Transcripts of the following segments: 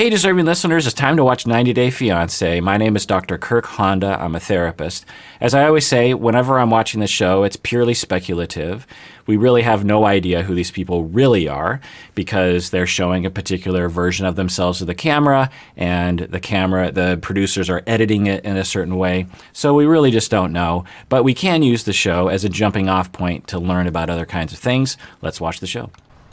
Hey, deserving listeners, it's time to watch 90 Day Fiancé. My name is Dr. Kirk Honda. I'm a therapist. As I always say, whenever I'm watching the show, it's purely speculative. We really have no idea who these people really are because they're showing a particular version of themselves to the camera, and the producers are editing it in a certain way. So we really just don't know. But we can use the show as a jumping off point to learn about other kinds of things. Let's watch the show.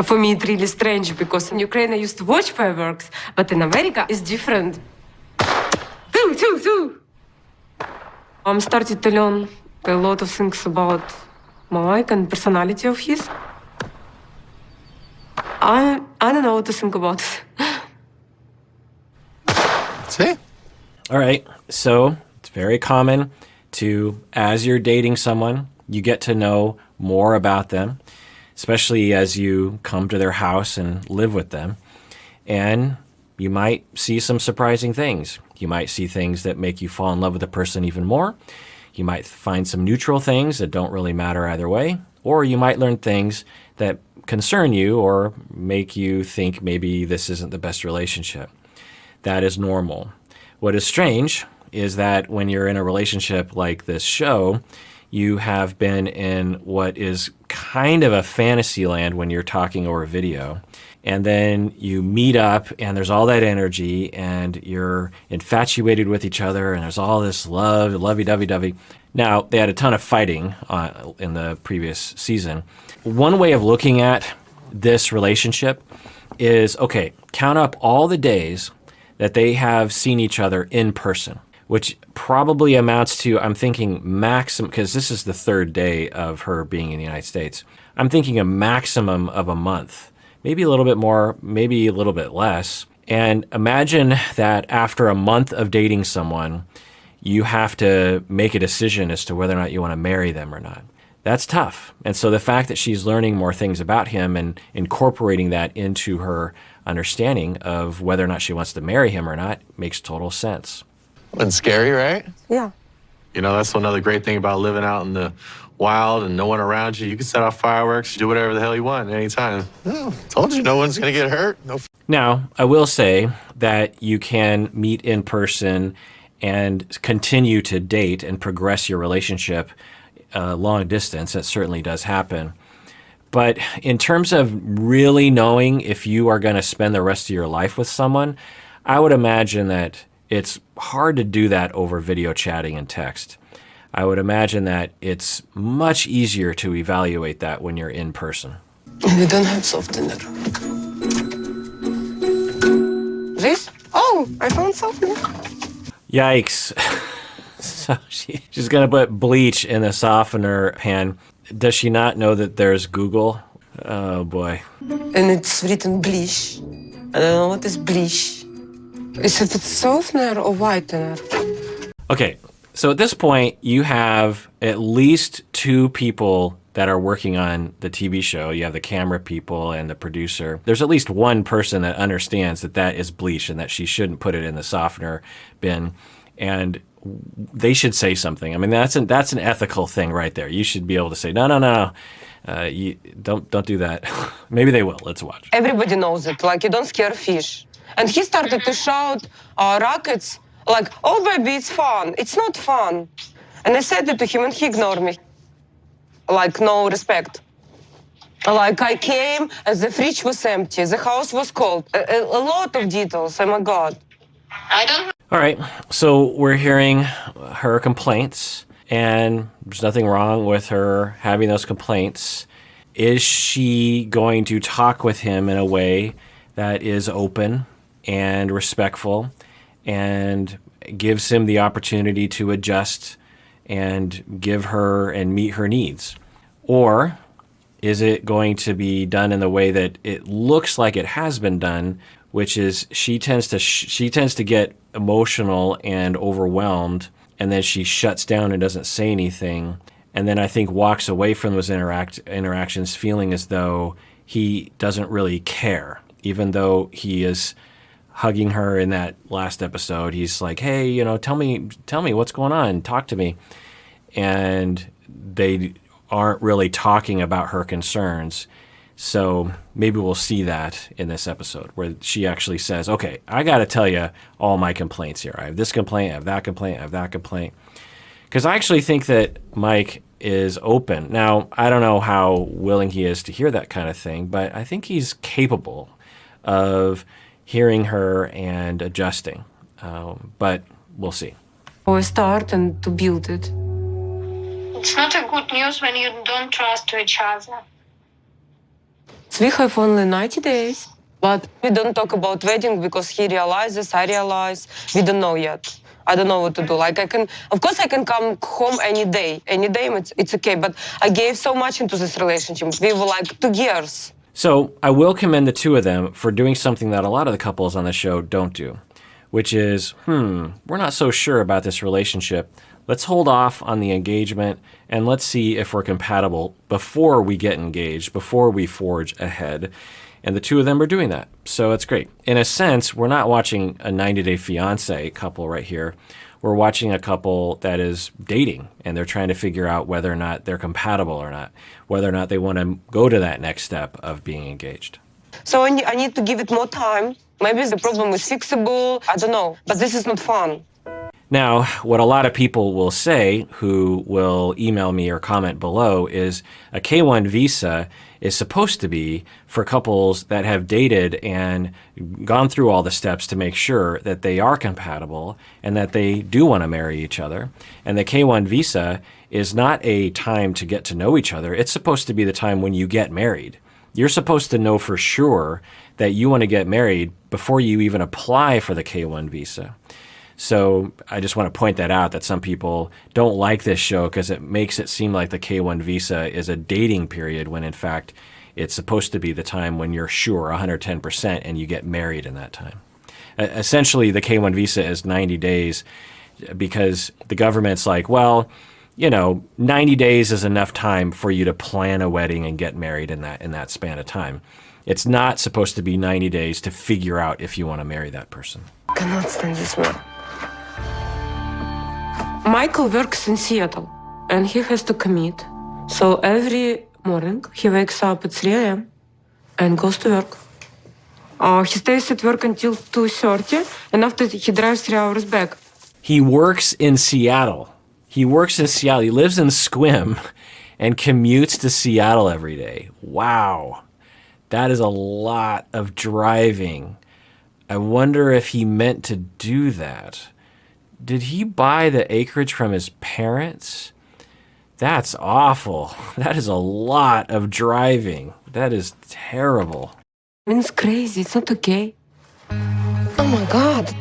For me, it's really strange because in Ukraine I used to watch fireworks, but in America it's different. I'm starting to learn a lot of things about Mike and personality of his. I don't know what to think about it. See? All right. So it's very common to, as you're dating someone, you get to know more about them, especially as you come to their house and live with them. And you might see some surprising things. You might see things that make you fall in love with the person even more. You might find some neutral things that don't really matter either way. Or you might learn things that concern you or make you think maybe this isn't the best relationship. That is normal. What is strange is that when you're in a relationship like this show, you have been in what is kind of a fantasy land when you're talking over video. And then you meet up and there's all that energy and you're infatuated with each other and there's all this love, lovey-dovey-dovey. Now, they had a ton of fighting in the previous season. One way of looking at this relationship is, okay, count up all the days that they have seen each other in person, which probably amounts to, I'm thinking maximum, because this is the third day of her being in the United States. I'm thinking a maximum of a month, maybe a little bit more, maybe a little bit less. And imagine that after a month of dating someone, you have to make a decision as to whether or not you want to marry them or not. That's tough. And so the fact that she's learning more things about him and incorporating that into her understanding of whether or not she wants to marry him or not makes total sense. It's scary, right? Yeah. You know, that's another great thing about living out in the wild and no one around you. You can set off fireworks, do whatever the hell you want at any time. Oh, told you no one's going to get hurt. No. Now, I will say that you can meet in person and continue to date and progress your relationship long distance. That certainly does happen. But in terms of really knowing if you are going to spend the rest of your life with someone, I would imagine that it's hard to do that over video chatting and text. I would imagine that it's much easier to evaluate that when you're in person. We don't have soft dinner. This? Oh, I found softener. Yikes. So she's going to put bleach in a softener pan. Does she not know that there's Google? Oh, boy. And it's written bleach. I don't know what is bleach. Is it softener or whitener? Okay, so at this point, you have at least two people that are working on the TV show. You have the camera people and the producer. There's at least one person that understands that that is bleach and that she shouldn't put it in the softener bin. And they should say something. I mean, that's an ethical thing right there. You should be able to say, no. You don't do that. Maybe they will. Let's watch. Everybody knows it. Like, you don't scare fish. And he started to shout rockets, like, oh, baby, it's fun. It's not fun. And I said it to him, and he ignored me. Like, no respect. Like, I came, and the fridge was empty. The house was cold. A lot of details. Oh, my God. All right, so we're hearing her complaints, and there's nothing wrong with her having those complaints. Is she going to talk with him in a way that is open and respectful and gives him the opportunity to adjust and give her and meet her needs? Or is it going to be done in the way that it looks like it has been done, which is she tends to get emotional and overwhelmed, and then she shuts down and doesn't say anything, and then I think walks away from those interactions feeling as though he doesn't really care, even though he is hugging her in that last episode. He's like, hey, you know, tell me what's going on, talk to me. And they aren't really talking about her concerns. So maybe we'll see that in this episode where she actually says, okay, I got to tell you all my complaints here. I have this complaint, I have that complaint, I have that complaint. Because I actually think that Mike is open. Now, I don't know how willing he is to hear that kind of thing, but I think he's capable of hearing her and adjusting. But we'll see. We start and to build it. It's not a good news when you don't trust each other. We have only 90 days. But we don't talk about wedding because he realizes, I realize, we don't know yet. I don't know what to do. Like of course I can come home any day. Any day it's okay. But I gave so much into this relationship. We were like 2 years. So I will commend the two of them for doing something that a lot of the couples on the show don't do, which is, we're not so sure about this relationship. Let's hold off on the engagement and let's see if we're compatible before we get engaged, before we forge ahead. And the two of them are doing that. So it's great. In a sense, we're not watching a 90-day fiance couple right here. We're watching a couple that is dating, and they're trying to figure out whether or not they're compatible or not, whether or not they want to go to that next step of being engaged. So I need to give it more time. Maybe the problem is fixable. I don't know. But this is not fun. Now, what a lot of people will say who will email me or comment below is a K-1 visa is supposed to be for couples that have dated and gone through all the steps to make sure that they are compatible and that they do want to marry each other. And the K-1 visa is not a time to get to know each other. It's supposed to be the time when you get married. You're supposed to know for sure that you want to get married before you even apply for the K-1 visa. So I just want to point that out, that some people don't like this show because it makes it seem like the K-1 visa is a dating period when in fact it's supposed to be the time when you're sure 110% and you get married in that time. Essentially, the K-1 visa is 90 days because the government's like, well, 90 days is enough time for you to plan a wedding and get married in that span of time. It's not supposed to be 90 days to figure out if you want to marry that person. I cannot stand this man. Michael works in Seattle, and he has to commute. So every morning, he wakes up at 3 a.m. and goes to work. He stays at work until 2:30, and after he drives 3 hours back. He works in Seattle. He lives in Sequim and commutes to Seattle every day. Wow. That is a lot of driving. I wonder if he meant to do that. Did he buy the acreage from his parents? That's awful. That is a lot of driving. That is terrible. It's crazy. It's not okay. Oh my God.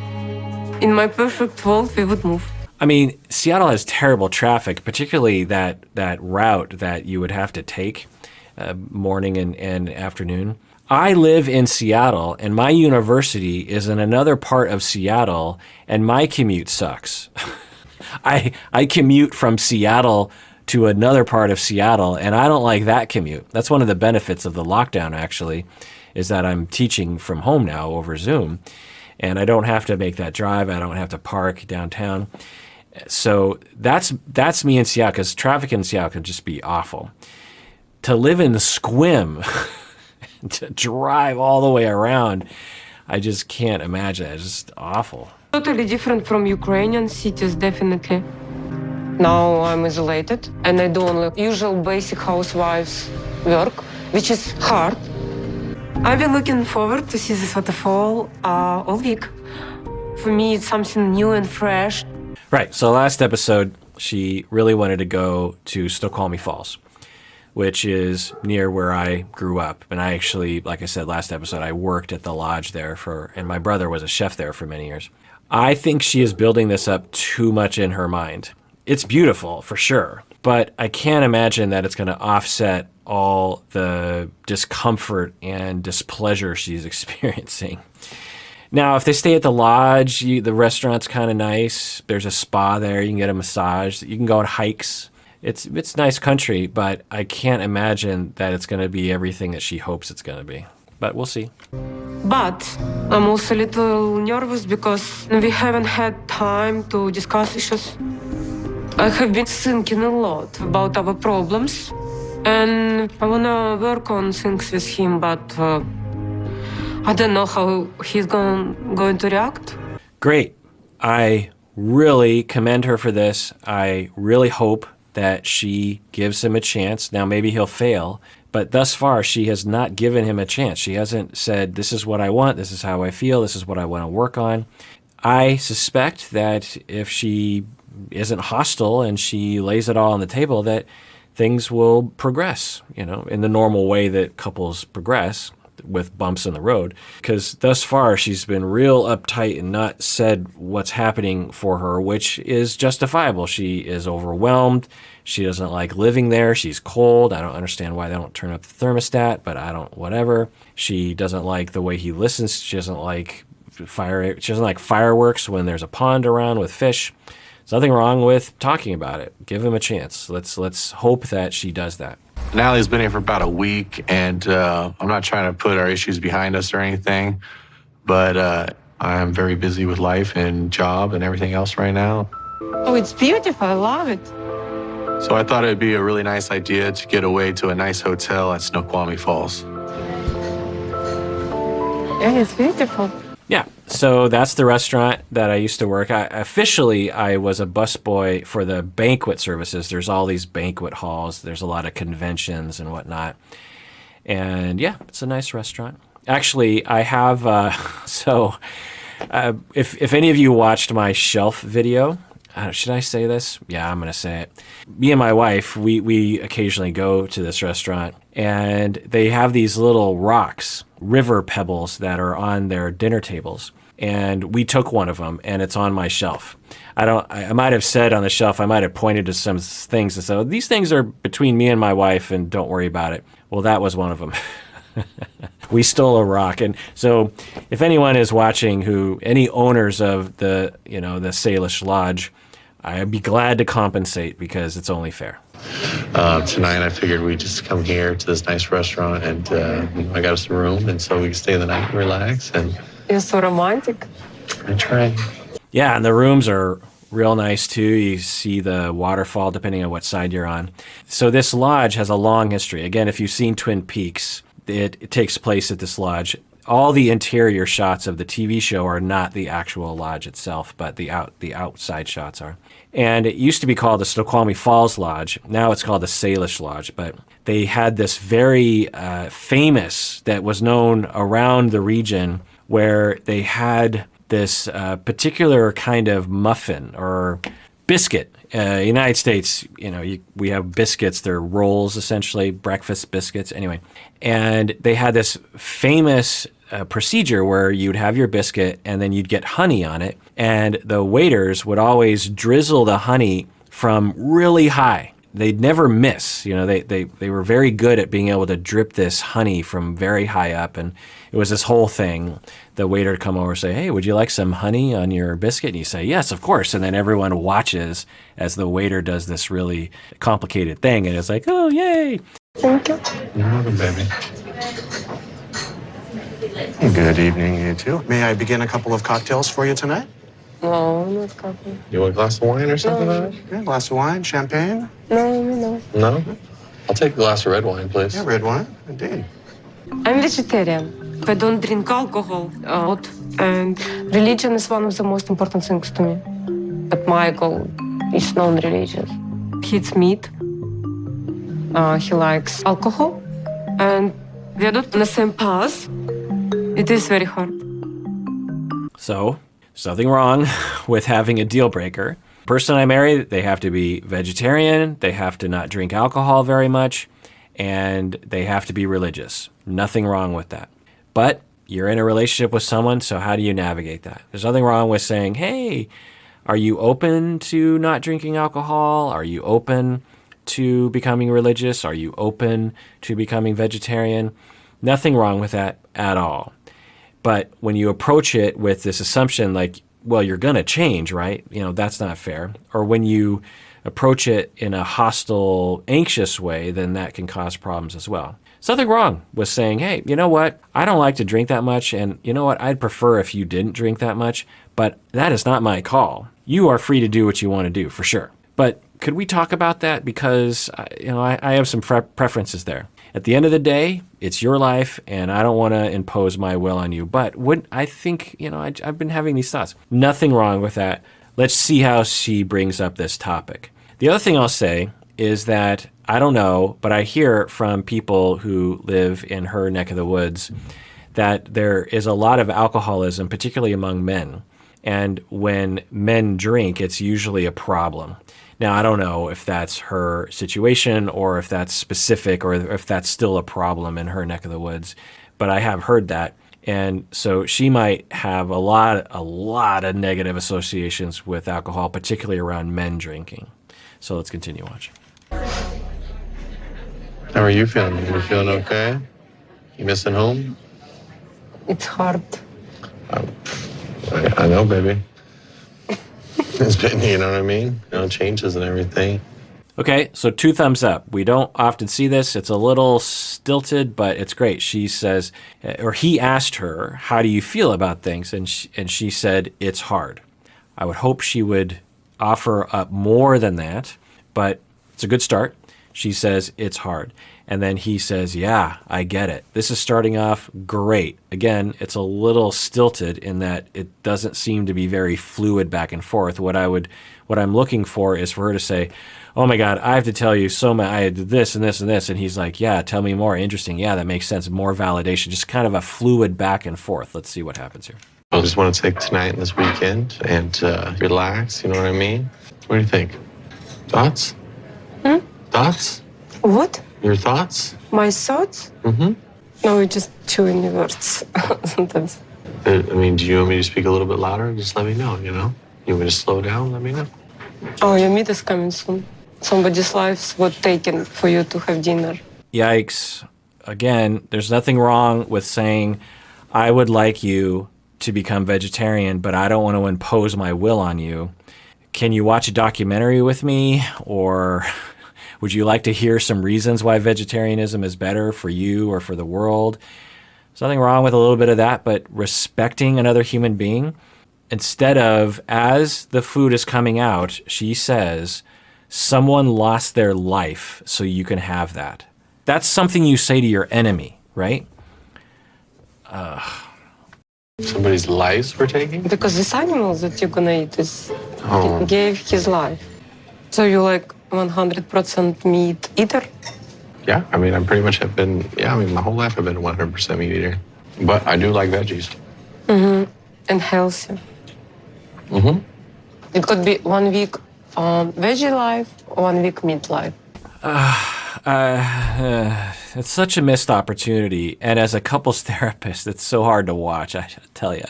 In my perfect world, we would move. I mean, Seattle has terrible traffic, particularly that route that you would have to take morning and afternoon. I live in Seattle, and my university is in another part of Seattle, and my commute sucks. I commute from Seattle to another part of Seattle, and I don't like that commute. That's one of the benefits of the lockdown, actually, is that I'm teaching from home now over Zoom, and I don't have to make that drive. I don't have to park downtown. So that's me in Seattle, because traffic in Seattle can just be awful. To live in the Sequim, to drive all the way around, I just can't imagine. It's just awful. Totally different from Ukrainian cities, definitely. Now I'm isolated, and I do only usual basic housewives work, which is hard. I've been looking forward to see this waterfall all week. For me, it's something new and fresh. Right, so last episode, she really wanted to go to Snoqualmie Falls, which is near where I grew up. And I actually, like I said last episode, I worked at the lodge there and my brother was a chef there for many years. I think she is building this up too much in her mind. It's beautiful, for sure, but I can't imagine that it's going to offset all the discomfort and displeasure she's experiencing. Now, if they stay at the lodge, the restaurant's kind of nice. There's a spa there. You can get a massage. You can go on hikes. It's nice country, but I can't imagine that it's going to be everything that she hopes it's going to be. But we'll see. But I'm also a little nervous because we haven't had time to discuss issues. I have been thinking a lot about our problems, And I wanna work on things with him, but I don't know how he's going to react. Great. I really commend her for this. I really hope that she gives him a chance. Now, maybe he'll fail, but thus far, she has not given him a chance. She hasn't said, this is what I want, this is how I feel, this is what I want to work on. I suspect that if she isn't hostile and she lays it all on the table, that things will progress, in the normal way that couples progress, with bumps in the road. Because thus far, she's been real uptight and not said what's happening for her, which is justifiable. She is overwhelmed. She doesn't like living there. She's cold. I don't understand why they don't turn up the thermostat, but whatever. She doesn't like the way he listens. She doesn't like fireworks when there's a pond around with fish. There's nothing wrong with talking about it. Give him a chance. Let's hope that she does that. Natalie's been here for about a week, and I'm not trying to put our issues behind us or anything, but I'm very busy with life and job and everything else right now. Oh, it's beautiful. I love it. So I thought it'd be a really nice idea to get away to a nice hotel at Snoqualmie Falls. Yeah, it's beautiful. Yeah, so that's the restaurant that I used to work at. Officially, I was a busboy for the banquet services. There's all these banquet halls. There's a lot of conventions and whatnot. And yeah, it's a nice restaurant. Actually, I have, if any of you watched my shelf video, should I say this? Yeah, I'm going to say it. Me and my wife, we occasionally go to this restaurant, and they have these little rocks, river pebbles, that are on their dinner tables. And we took one of them, and it's on my shelf. I might have said on the shelf, I might have pointed to some things and said, oh, these things are between me and my wife, and don't worry about it. Well, that was one of them. We stole a rock. And so if anyone is watching any owners of the Salish Lodge, I'd be glad to compensate because it's only fair. Tonight I figured we'd just come here to this nice restaurant, and I got us a room, and so we can stay the night and relax. And You're so romantic. I try. Yeah, and the rooms are real nice too. You see the waterfall depending on what side you're on. So this lodge has a long history. Again, if you've seen Twin Peaks, it takes place at this lodge. All the interior shots of the TV show are not the actual lodge itself, but the outside shots are. And it used to be called the Snoqualmie Falls Lodge. Now it's called the Salish Lodge. But they had this very famous, that was known around the region, where they had this particular kind of muffin or biscuit. United States, we have biscuits. They're rolls, essentially, breakfast biscuits. Anyway, and they had this famous procedure where you'd have your biscuit and then you'd get honey on it, and the waiters would always drizzle the honey from really high. They'd never miss. They were very good at being able to drip this honey from very high up, and it was this whole thing. The waiter would come over and say, hey, would you like some honey on your biscuit? And you say, yes, of course. And then everyone watches as the waiter does this really complicated thing, and it's like, oh, yay. Thank you. You're welcome, baby. Good evening, you two. May I begin a couple of cocktails for you tonight? No, not coffee. You want a glass of wine or something? Okay, a glass of wine, champagne? No. No? I'll take a glass of red wine, please. Yeah, red wine, indeed. I'm vegetarian. I don't drink alcohol a lot. And religion is one of the most important things to me. But Michael is non-religious. He eats meat. He likes alcohol. And we are not on the same path. It is very hard. So, something wrong with having a deal breaker. Person I marry, they have to be vegetarian, they have to not drink alcohol very much, and they have to be religious. Nothing wrong with that. But you're in a relationship with someone, so how do you navigate that? There's nothing wrong with saying, hey, are you open to not drinking alcohol? Are you open to becoming religious? Are you open to becoming vegetarian? Nothing wrong with that at all. But when you approach it with this assumption like, well, you're going to change, right? That's not fair. Or when you approach it in a hostile, anxious way, then that can cause problems as well. There's nothing wrong with saying, hey, you know what? I don't like to drink that much. And you know what? I'd prefer if you didn't drink that much. But that is not my call. You are free to do what you want to do, for sure. But could we talk about that? Because, I have some preferences there. At the end of the day, it's your life, and I don't want to impose my will on you. But I think, I've been having these thoughts. Nothing wrong with that. Let's see how she brings up this topic. The other thing I'll say is that, I don't know, but I hear from people who live in her neck of the woods that there is a lot of alcoholism, particularly among men. And when men drink, it's usually a problem. Now, I don't know if that's her situation or if that's specific or if that's still a problem in her neck of the woods, but I have heard that. And so she might have a lot of negative associations with alcohol, particularly around men drinking. So let's continue watching. How are you feeling? You feeling okay? You missing home? It's hard. I know, baby. It's been, you know what I mean? Changes and everything. Okay, so 2 thumbs up. We don't often see this. It's a little stilted, but it's great. She says, or he asked her, how do you feel about things? And she said, it's hard. I would hope she would offer up more than that, but it's a good start. She says, it's hard. And then he says, yeah, I get it. This is starting off great. Again, it's a little stilted in that it doesn't seem to be very fluid back and forth. What I'm looking for is for her to say, oh my God, I have to tell you so much. I did this and this and this. And he's like, yeah, tell me more. Interesting. Yeah, that makes sense. More validation. Just kind of a fluid back and forth. Let's see what happens here. I just want to take tonight and this weekend and relax. You know what I mean? What do you think? Thoughts? Thoughts? What? Your thoughts? My thoughts? Mm-hmm. No, we're just chewing the words sometimes. Do you want me to speak a little bit louder? Just let me know, You want me to slow down? Let me know. Oh, your meat is coming soon. Somebody's lives were taken for you to have dinner. Yikes. Again, there's nothing wrong with saying, I would like you to become vegetarian, but I don't want to impose my will on you. Can you watch a documentary with me? Or would you like to hear some reasons why vegetarianism is better for you or for the world? There's nothing wrong with a little bit of that, but respecting another human being, instead of, as the food is coming out, she says, someone lost their life so you can have that. That's something you say to your enemy, right? Somebody's lives were taken? Because this animal that you're gonna eat gave his life. So you're like 100% meat eater? Yeah, I pretty much have been, my whole life I've been a 100% meat eater. But I do like veggies. Mm-hmm. And healthy. Mm-hmm. It could be 1 week veggie life, 1 week meat life. It's such a missed opportunity. And as a couples therapist, it's so hard to watch, I tell you.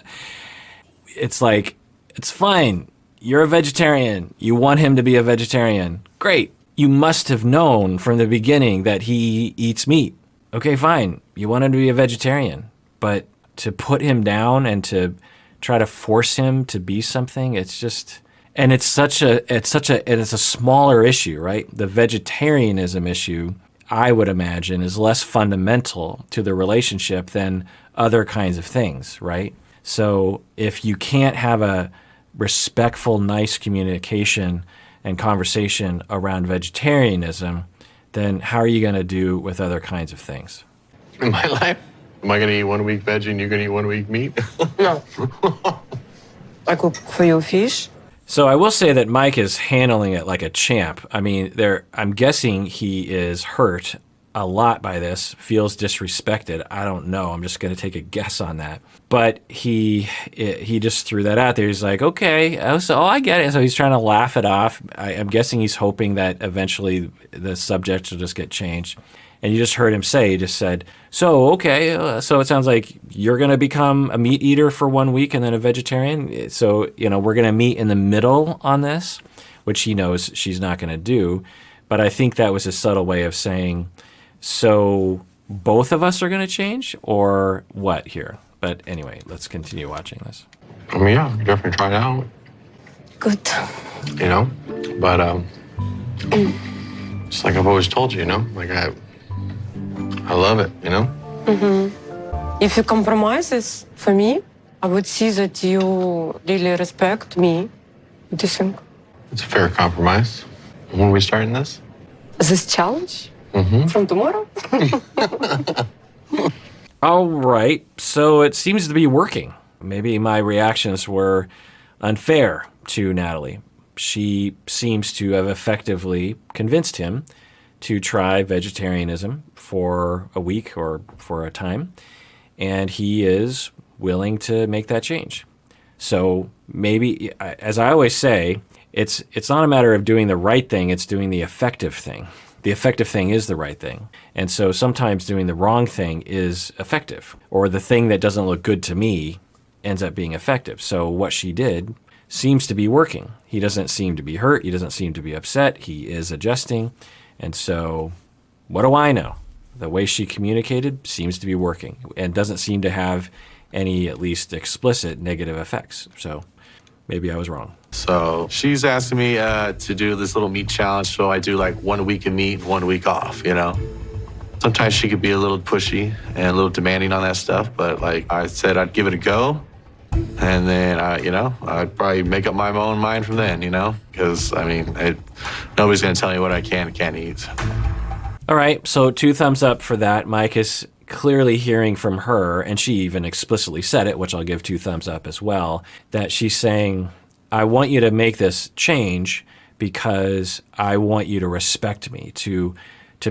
It's like, it's fine. You're a vegetarian. You want him to be a vegetarian. Great. You must have known from the beginning that he eats meat. Okay, fine. You want him to be a vegetarian. But to put him down and to try to force him to be something, it's just... And it's a smaller issue, right? The vegetarianism issue, I would imagine, is less fundamental to the relationship than other kinds of things, right? So if you can't have a respectful, nice communication and conversation around vegetarianism, then how are you going to do with other kinds of things? In my life? Am I going to eat 1 week veggie and you're going to eat 1 week meat? No. I cook for you fish. So I will say that Mike is handling it like a champ. I'm guessing he is hurt a lot by this, feels disrespected. I don't know. I'm just going to take a guess on that. But he just threw that out there. He's like, okay, I get it. So he's trying to laugh it off. I'm guessing he's hoping that eventually the subject will just get changed. And you just heard him say, he just said, so it sounds like you're going to become a meat eater for 1 week and then a vegetarian. So, we're going to meet in the middle on this, which he knows she's not going to do. But I think that was a subtle way of saying, so both of us are going to change or what here? But anyway, let's continue watching this. Yeah, definitely try it out. Good. But just like I've always told you, I love it, Mm-hmm. If you compromise this for me, I would see that you really respect me. What do you think? It's a fair compromise. When are we starting this? This challenge? From tomorrow? All right, so it seems to be working. Maybe my reactions were unfair to Natalie. She seems to have effectively convinced him to try vegetarianism for a week or for a time, and he is willing to make that change. So maybe, as I always say, it's not a matter of doing the right thing, it's doing the effective thing. The effective thing is the right thing. And so sometimes doing the wrong thing is effective, or the thing that doesn't look good to me ends up being effective. So what she did seems to be working. He doesn't seem to be hurt. He doesn't seem to be upset. He is adjusting. And so what do I know? The way she communicated seems to be working and doesn't seem to have any, at least explicit, negative effects. So maybe I was wrong. So she's asking me to do this little meat challenge. So I do like 1 week of meat, 1 week off, you know? Sometimes she could be a little pushy and a little demanding on that stuff, but like I said, I'd give it a go. And then, I'd probably make up my own mind from then, because, nobody's going to tell me what I can and can't eat. All right, so 2 thumbs up for that. Mike is clearly hearing from her, and she even explicitly said it, which I'll give 2 thumbs up as well, that she's saying, I want you to make this change because I want you to respect me. To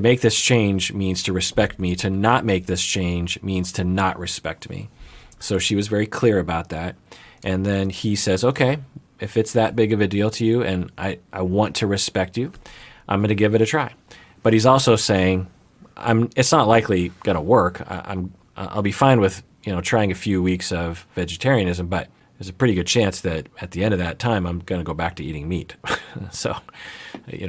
make this change means to respect me. To not make this change means to not respect me. So she was very clear about that. And then he says, okay, if it's that big of a deal to you and I want to respect you, I'm going to give it a try. But he's also saying, it's not likely going to work. I'll be fine with trying a few weeks of vegetarianism, but there's a pretty good chance that at the end of that time, I'm going to go back to eating meat. So,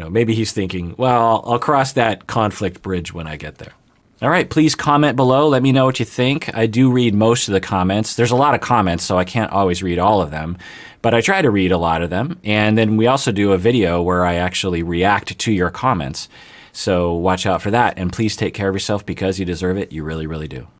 maybe he's thinking, well, I'll cross that conflict bridge when I get there. All right, please comment below. Let me know what you think. I do read most of the comments. There's a lot of comments, so I can't always read all of them, but I try to read a lot of them. And then we also do a video where I actually react to your comments. So watch out for that. And please take care of yourself because you deserve it. You really, really do.